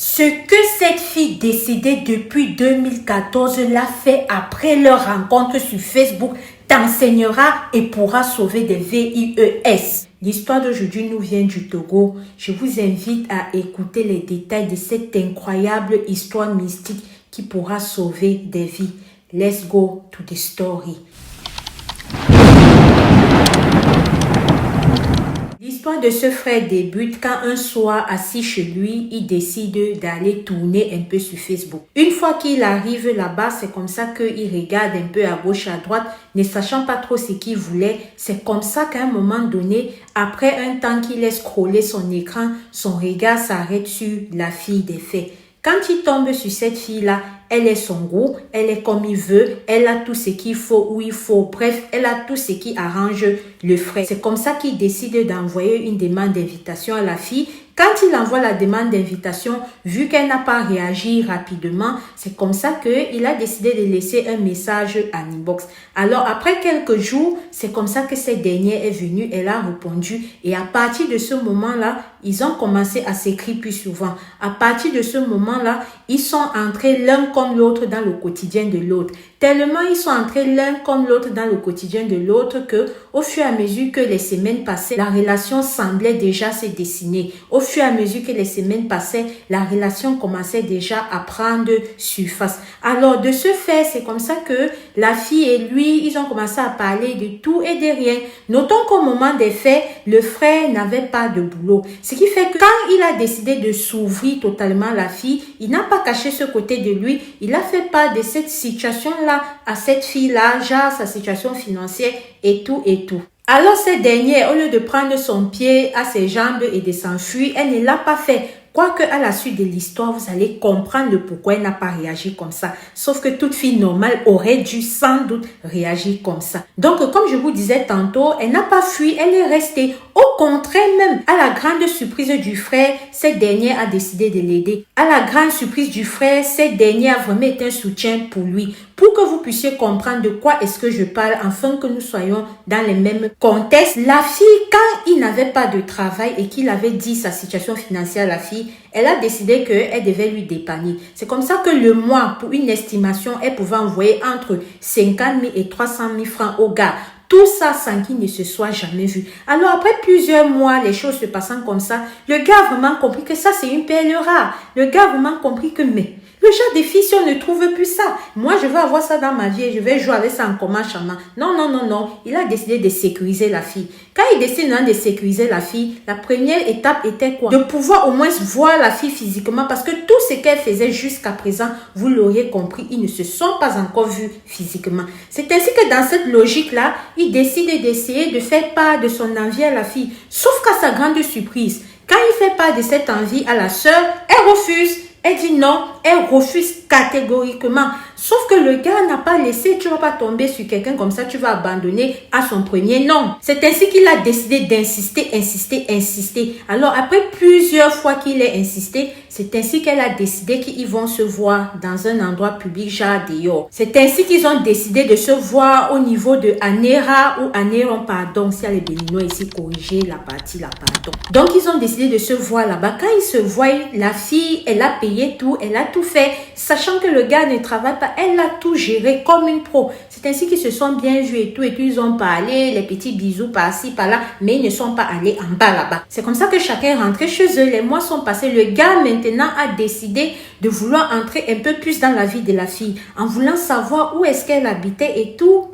Ce que cette fille décédée depuis 2014 l'a fait après leur rencontre sur Facebook t'enseignera et pourra sauver des VIES. L'histoire d'aujourd'hui nous vient du Togo. Je vous invite à écouter les détails de cette incroyable histoire mystique qui pourra sauver des vies. Let's go to the story. L'histoire de ce frère débute quand un soir, assis chez lui, il décide d'aller tourner un peu sur Facebook. Une fois qu'il arrive là-bas, c'est comme ça qu'il regarde un peu à gauche, à droite, ne sachant pas trop ce qu'il voulait. C'est comme ça qu'à un moment donné, après un temps qu'il laisse scroller son écran, son regard s'arrête sur la fille des faits. Quand il tombe sur cette fille-là, elle est son goût, elle est comme il veut, elle a tout ce qu'il faut où il faut, bref, elle a tout ce qui arrange le frère. C'est comme ça qu'il décide d'envoyer une demande d'invitation à la fille. Quand il envoie la demande d'invitation, vu qu'elle n'a pas réagi rapidement, c'est comme ça qu'il a décidé de laisser un message en inbox. Alors, après quelques jours, c'est comme ça que cette dernière est venue, elle a répondu. Et à partir de ce moment-là, ils ont commencé à s'écrire plus souvent. À partir de ce moment-là, ils sont entrés l'un comme l'autre dans le quotidien de l'autre. Tellement ils sont entrés l'un comme l'autre dans le quotidien de l'autre que, au fur et à mesure que les semaines passaient, la relation semblait déjà se dessiner. Au fur et à mesure que les semaines passaient, la relation commençait déjà à prendre surface. Alors, de ce fait, c'est comme ça que la fille et lui, ils ont commencé à parler de tout et de rien. Notons qu'au moment des faits, le frère n'avait pas de boulot. Ce qui fait que quand il a décidé de s'ouvrir totalement à la fille, il n'a pas caché ce côté de lui. Il a fait part de cette situation-là à cette fille-là, genre sa situation financière et tout et tout. Alors cette dernière, au lieu de prendre son pied à ses jambes et de s'enfuir, elle ne l'a pas fait. Quoique à la suite de l'histoire, vous allez comprendre le pourquoi elle n'a pas réagi comme ça. Sauf que toute fille normale aurait dû sans doute réagir comme ça. Donc, comme je vous disais tantôt, elle n'a pas fui, elle est restée. Au contraire même, à la grande surprise du frère, cette dernière a décidé de l'aider. À la grande surprise du frère, cette dernière a vraiment été un soutien pour lui. Pour que vous puissiez comprendre de quoi est-ce que je parle, afin que nous soyons dans les mêmes contextes. La fille, quand il n'avait pas de travail et qu'il avait dit sa situation financière à la fille, elle a décidé qu'elle devait lui dépanner. C'est comme ça que le mois, pour une estimation, elle pouvait envoyer entre 50 000 et 300 000 francs au gars. Tout ça sans qu'il ne se soit jamais vu. Alors après plusieurs mois, les choses se passant comme ça, le gars a vraiment compris que ça c'est une perle rare. Le gars a vraiment compris que le genre de fille, si on ne trouve plus ça, moi je veux avoir ça dans ma vie et je vais jouer avec ça en commun chaman. Non. Il a décidé de sécuriser la fille. Quand il décide de sécuriser la fille, la première étape était quoi? De pouvoir au moins voir la fille physiquement, parce que tout ce qu'elle faisait jusqu'à présent, vous l'auriez compris, ils ne se sont pas encore vus physiquement. C'est ainsi que dans cette logique-là, il décide d'essayer de faire part de son envie à la fille. Sauf qu'à sa grande surprise, quand il fait part de cette envie à la sœur, elle refuse. Elle dit non, elle refuse catégoriquement. Sauf que le gars n'a pas laissé, tu ne vas pas tomber sur quelqu'un comme ça, tu vas abandonner à son premier non. C'est ainsi qu'il a décidé d'insister. Alors après plusieurs fois qu'il a insisté, c'est ainsi qu'elle a décidé qu'ils vont se voir dans un endroit public, genre dehors. C'est ainsi qu'ils ont décidé de se voir au niveau de Anera ou Aneron, pardon, si les Béninois ici corriger la partie, la pardon. Donc ils ont décidé de se voir là-bas. Quand ils se voient, la fille, elle a payé tout, elle a tout fait, sachant que le gars ne travaille pas, elle a tout géré comme une pro. C'est ainsi qu'ils se sont bien vus et tout, ils ont parlé, les petits bisous par-ci, par-là, mais ils ne sont pas allés en bas là-bas. C'est comme ça que chacun est rentré chez eux, les mois sont passés, le gars maintenant a décidé de vouloir entrer un peu plus dans la vie de la fille, en voulant savoir où est-ce qu'elle habitait et tout.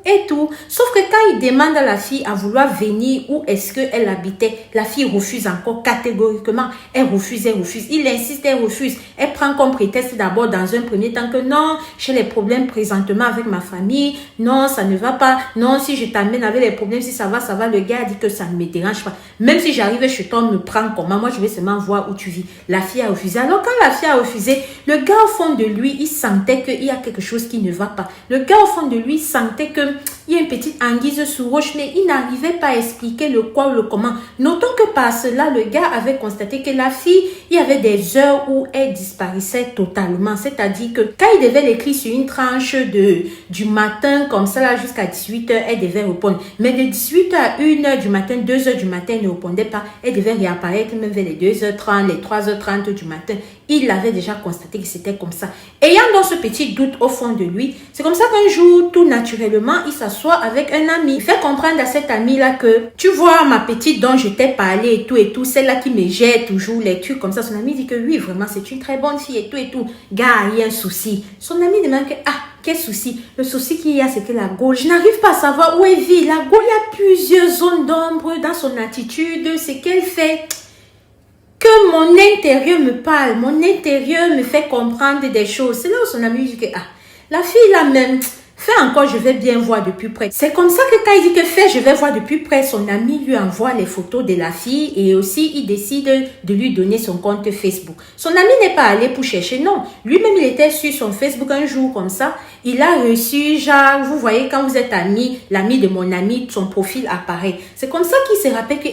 Sauf que quand il demande à la fille à vouloir venir où est-ce qu'elle habitait, la fille refuse encore catégoriquement, elle refuse, il insiste, elle refuse, elle prend comme prétexte d'abord dans un premier temps que non, j'ai les problèmes présentement avec ma famille, non, ça ne va pas, non, si je t'amène avec les problèmes, si ça va, le gars a dit que ça ne me dérange pas, même si j'arrive chez toi, me prends comment, moi je vais seulement voir où tu vis. La fille a refusé. Alors quand la fille a refusé, le gars au fond de lui, il sentait qu'il y a quelque chose qui ne va pas. Le gars au fond de lui sentait que il y a une petite anguille sous roche, mais il n'arrivait pas à expliquer le quoi ou le comment. Notons que par cela, le gars avait constaté que la fille, il y avait des heures où elle disparaissait totalement. C'est-à-dire que quand il devait l'écrire sur une tranche du matin, comme ça, là, jusqu'à 18h, elle devait répondre. Mais de 18h à 1h du matin, 2h du matin, elle ne répondait pas. Elle devait réapparaître même vers les 2h30, les 3h30 du matin. Il avait déjà constaté que c'était comme ça. Ayant donc ce petit doute au fond de lui, c'est comme ça qu'un jour, tout naturellement, il s'assoit avec un ami. Il fait comprendre à cet ami-là que, tu vois, ma petite dont je t'ai parlé et tout, celle-là qui me jette toujours les trucs comme ça. Son ami dit que oui, vraiment, c'est une très bonne fille et tout. Gars, il y a un souci. Son ami demande que, quel souci? Le souci qu'il y a, c'est que la Gaule, je n'arrive pas à savoir où elle vit. La Gaule, il y a plusieurs zones d'ombre dans son attitude. C'est qu'elle fait que mon intérieur me parle, mon intérieur me fait comprendre des choses. C'est là où son ami dit que, la fille là même, fais encore, je vais bien voir de plus près. C'est comme ça que quand il dit que fais, je vais voir de plus près, son ami lui envoie les photos de la fille et aussi il décide de lui donner son compte Facebook. Son ami n'est pas allé pour chercher, non. Lui-même, il était sur son Facebook un jour comme ça. Il a reçu, genre, vous voyez, quand vous êtes amis, l'ami de mon ami, son profil apparaît. C'est comme ça qu'il se rappelle que,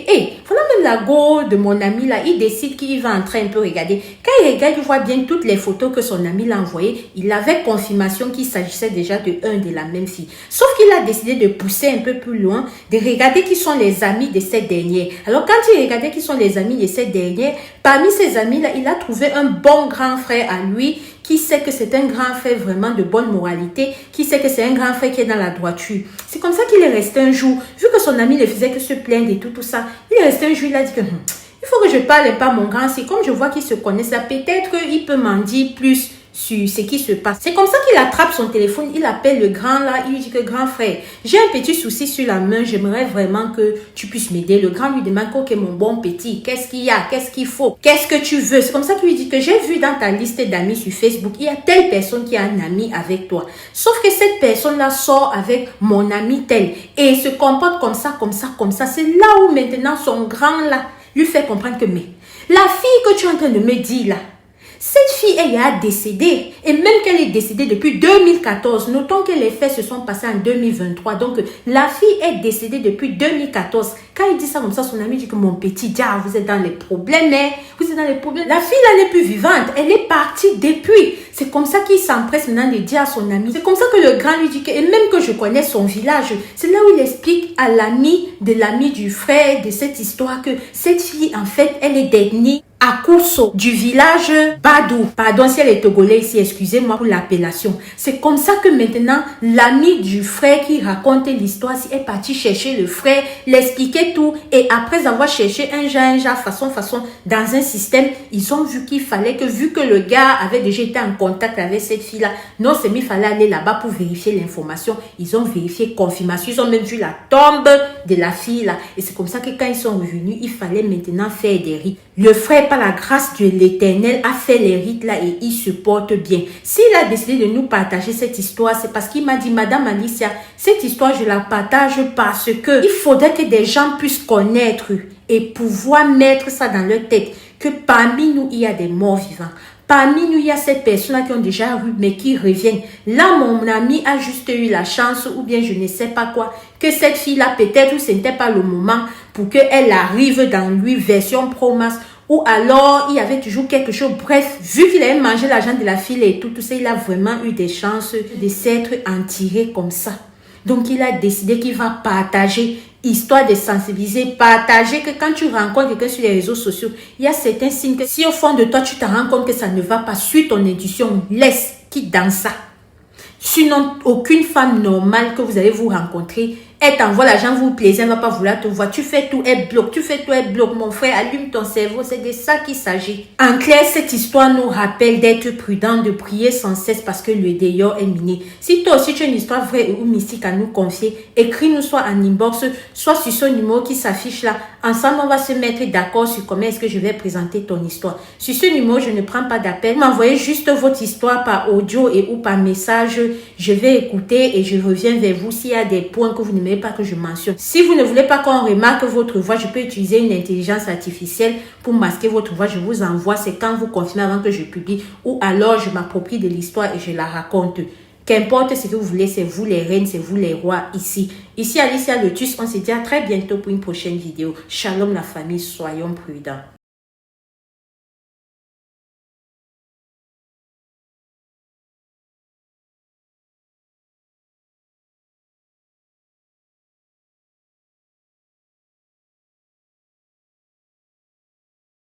voilà même la go de mon ami là, il décide qu'il va entrer un peu regarder. Quand il regarde, il voit bien toutes les photos que son ami l'a envoyées. Il avait confirmation qu'il s'agissait déjà de la même fille. Sauf qu'il a décidé de pousser un peu plus loin, de regarder qui sont les amis de cette dernière. Alors, quand il regardait qui sont les amis de cette dernière, parmi ces amis-là, il a trouvé un bon grand frère à lui, qui sait que c'est un grand frère vraiment de bonne moralité, qui sait que c'est un grand frère qui est dans la droiture. C'est comme ça qu'il est resté un jour, vu que son ami ne faisait que se plaindre et tout ça, il est resté un jour, il a dit que il faut que je parle pas à mon grand, c'est comme je vois qu'il se connaît ça, peut-être qu'il peut m'en dire plus sur ce qui se passe. C'est comme ça qu'il attrape son téléphone, il appelle le grand là, il lui dit que grand frère, j'ai un petit souci sur la main, j'aimerais vraiment que tu puisses m'aider. Le grand lui demande, ok mon bon petit, qu'est-ce qu'il y a, qu'est-ce qu'il faut, qu'est-ce que tu veux? C'est comme ça qu'il lui dit que j'ai vu dans ta liste d'amis sur Facebook, il y a telle personne qui a un ami avec toi. Sauf que cette personne là sort avec mon ami tel et se comporte comme ça. C'est là où maintenant son grand là lui fait comprendre que mais la fille que tu es en train de me dire là, cette fille, elle a décédé. Et même qu'elle est décédée depuis 2014. Notons que les faits se sont passés en 2023. Donc, la fille est décédée depuis 2014. Quand il dit ça comme ça, son ami dit que mon petit diable, vous êtes dans les problèmes. Vous êtes dans les problèmes. La fille, là, n'est plus vivante. Elle est partie depuis. C'est comme ça qu'il s'empresse maintenant de dire à son ami. C'est comme ça que le grand lui dit que, et même que je connais son village, c'est là où il explique à l'ami de l'ami du frère de cette histoire que cette fille, en fait, elle est d'ethnie Akousso, du village Badou. Pardon si elle est togolais ici, excusez-moi pour l'appellation. C'est comme ça que maintenant, l'ami du frère qui raconte l'histoire, si est parti chercher le frère, l'expliquer tout, et après avoir cherché un genre, façon, dans un système, ils ont vu qu'il fallait que, vu que le gars avait déjà été en contact avec cette fille-là, non seulement il fallait aller là-bas pour vérifier l'information, ils ont vérifié confirmation, ils ont même vu la tombe de la fille-là. Et c'est comme ça que quand ils sont revenus, il fallait maintenant faire des rites. Le frère, par la grâce de l'Éternel, a fait les rites là et il se porte bien. S'il a décidé de nous partager cette histoire, c'est parce qu'il m'a dit, Madame Alicia, cette histoire, je la partage parce que il faudrait que des gens puissent connaître et pouvoir mettre ça dans leur tête, que parmi nous, il y a des morts vivants. Parmi nous, il y a ces personnes qui ont déjà eu, mais qui reviennent. Là, mon ami a juste eu la chance, ou bien je ne sais pas quoi, que cette fille-là, peut-être, ce n'était pas le moment pour qu'elle arrive dans lui, version pro-masse, ou alors, il y avait toujours quelque chose. Bref, vu qu'il avait mangé l'argent de la fille et tout ça, il a vraiment eu des chances de s'être en tiré comme ça. Donc, il a décidé qu'il va partager, histoire de sensibiliser, partager que quand tu rencontres quelqu'un sur les réseaux sociaux, il y a certains signes que si au fond de toi, tu te rends compte que ça ne va pas, suis ton intuition, laisse, quitte dans ça. Sinon, aucune femme normale que vous allez vous rencontrer, elle t'envoie l'argent, vous plaisir, elle ne va pas vouloir te voir. Tu fais tout, elle bloque. Tu fais tout, elle bloque. Mon frère, allume ton cerveau. C'est de ça qu'il s'agit. En clair, cette histoire nous rappelle d'être prudent, de prier sans cesse parce que le dehors est miné. Si toi aussi tu as une histoire vraie ou mystique à nous confier, écris-nous soit en inbox, soit sur ce numéro qui s'affiche là. Ensemble, on va se mettre d'accord sur comment est-ce que je vais présenter ton histoire. Sur ce numéro, je ne prends pas d'appel. M'envoyez juste votre histoire par audio et ou par message. Je vais écouter et je reviens vers vous s'il y a des points que vous n'aimez pas que je mentionne. Si vous ne voulez pas qu'on remarque votre voix, je peux utiliser une intelligence artificielle pour masquer votre voix. Je vous envoie, c'est quand vous confirmez avant que je publie ou alors je m'approprie de l'histoire et je la raconte. Qu'importe ce que vous voulez, c'est vous les reines, c'est vous les rois ici. Ici Alicia Lotus, on se dit à très bientôt pour une prochaine vidéo. Shalom la famille, soyons prudents.